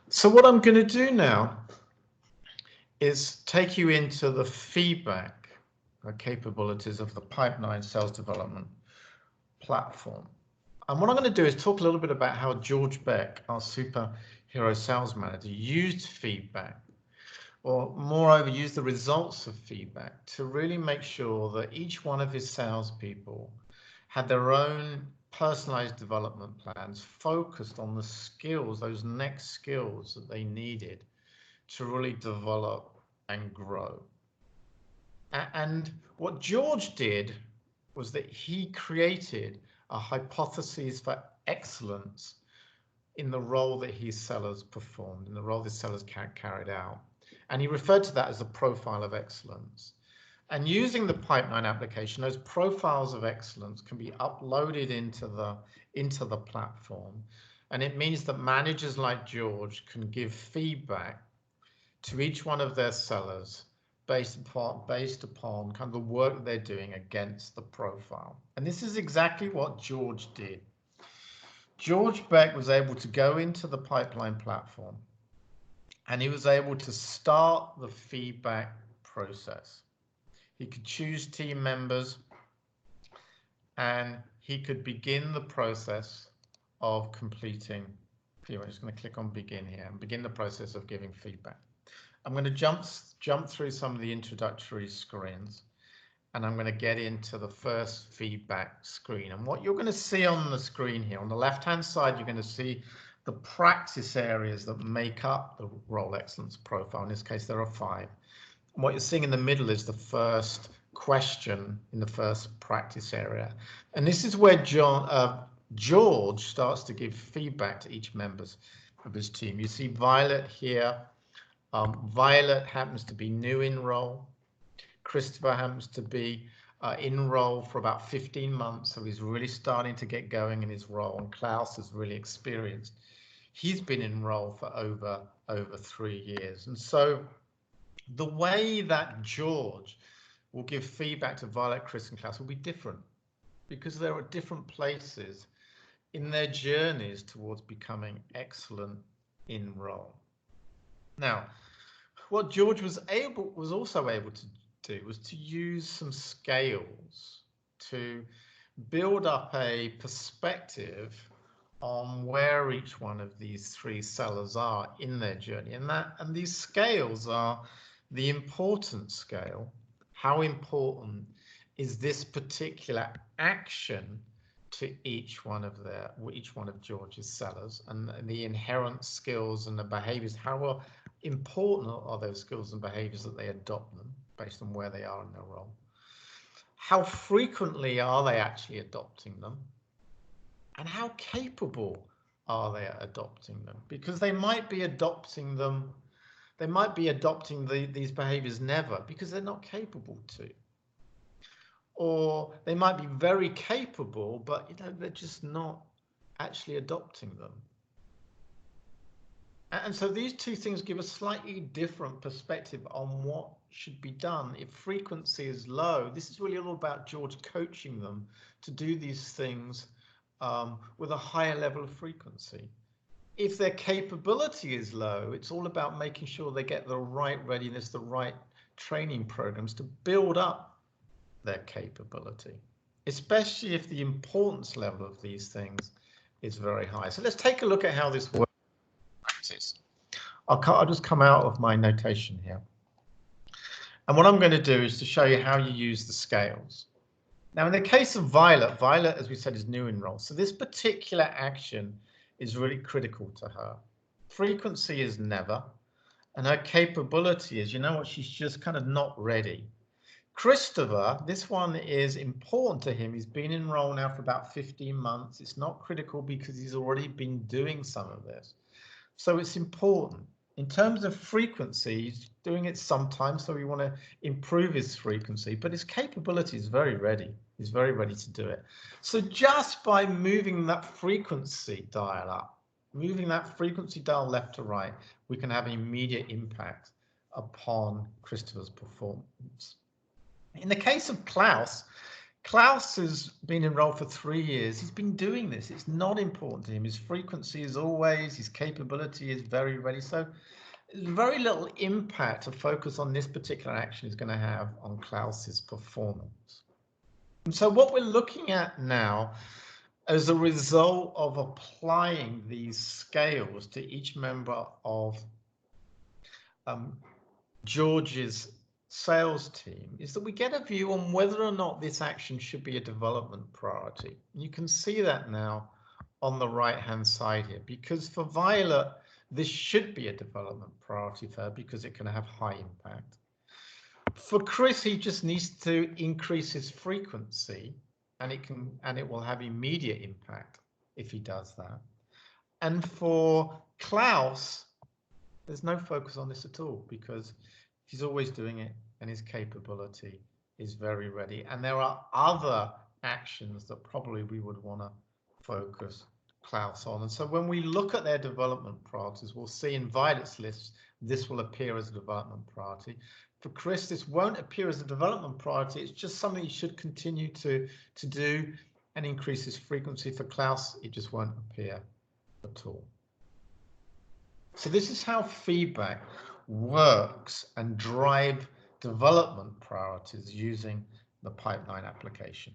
So what I'm going to do now is take you into the feedback capabilities of the Pipe9 sales development platform. And what I'm going to do is talk a little bit about how George Beck, our superhero sales manager, used feedback, or moreover, used the results of feedback to really make sure that each one of his salespeople had their own personalized development plans focused on the skills, those next skills that they needed to really develop and grow. And what George did was that he created a hypothesis for excellence in the role that his sellers performed, in the role his sellers carried out. And he referred to that as the profile of excellence. And using the Pipe9 application, those profiles of excellence can be uploaded into the platform. And it means that managers like George can give feedback to each one of their sellers based upon kind of the work that they're doing against the profile. And this is exactly what George did. George Beck was able to go into the Pipe9 platform and he was able to start the feedback process. He could choose team members and he could begin the process of completing. I'm just going to click on begin here and begin the process of giving feedback. I'm going to jump through some of the introductory screens and I'm going to get into the first feedback screen. And what you're going to see on the screen here, on the left-hand side, you're going to see the practice areas that make up the role excellence profile. In this case, there are 5. And what you're seeing in the middle is the first question in the first practice area. And this is where George starts to give feedback to each member of his team. You see Violet here. Violet happens to be new in role. Christopher happens to be in role for about 15 months, so he's really starting to get going in his role. And Klaus is really experienced. He's been in role for over 3 years. And so the way that George will give feedback to Violet, Chris, and Klaus will be different because they're at different places in their journeys towards becoming excellent in role. Now, what George was also able to do was to use some scales to build up a perspective on where each one of these 3 sellers are in their journey. And these scales are the importance scale. How important is this particular action to each one of George's sellers, and the inherent skills and the behaviors? How important are those skills and behaviors that they adopt them based on where they are in their role? How frequently are they actually adopting them? And how capable are they at adopting them? Because they might be adopting them, these behaviors never because they're not capable to. Or they might be very capable, but they're just not actually adopting them. And so these 2 things give a slightly different perspective on what should be done. If frequency is low, this is really all about George coaching them to do these things with a higher level of frequency. If their capability is low, it's all about making sure they get the right readiness, the right training programs to build up their capability, especially if the importance level of these things is very high. So let's take a look at how this works. I'll just come out of my notation here. And what I'm going to do is to show you how you use the scales. Now, in the case of Violet, as we said, is new in role. So this particular action is really critical to her. Frequency is never, and her capability is, she's just kind of not ready. Christopher, this one is important to him. He's been in role now for about 15 months. It's not critical because he's already been doing some of this. So it's important. In terms of frequency, he's doing it sometimes, so we want to improve his frequency, but his capability is very ready. He's very ready to do it. So just by moving that frequency dial up, moving that frequency dial left to right, we can have an immediate impact upon Christopher's performance. In the case of Klaus Klaus has been enrolled for 3 years. He's been doing this. It's not important to him. His frequency is always, his capability is very ready. So very little impact to focus on this particular action is going to have on Klaus's performance. And so what we're looking at now, as a result of applying these scales to each member of George's sales team, is that we get a view on whether or not this action should be a development priority. You can see that now on the right hand side here, because for Violet, this should be a development priority for her because it can have high impact. For Chris, he just needs to increase his frequency, and it will have immediate impact if he does that. And for Klaus, there's no focus on this at all because he's always doing it and his capability is very ready. And there are other actions that probably we would want to focus Klaus on. And so when we look at their development priorities, we'll see in Violet's list, this will appear as a development priority. For Chris, this won't appear as a development priority. It's just something he should continue to do and increase his frequency. For Klaus, it just won't appear at all. So this is how feedback works and drive development priorities using the Pipe9 application.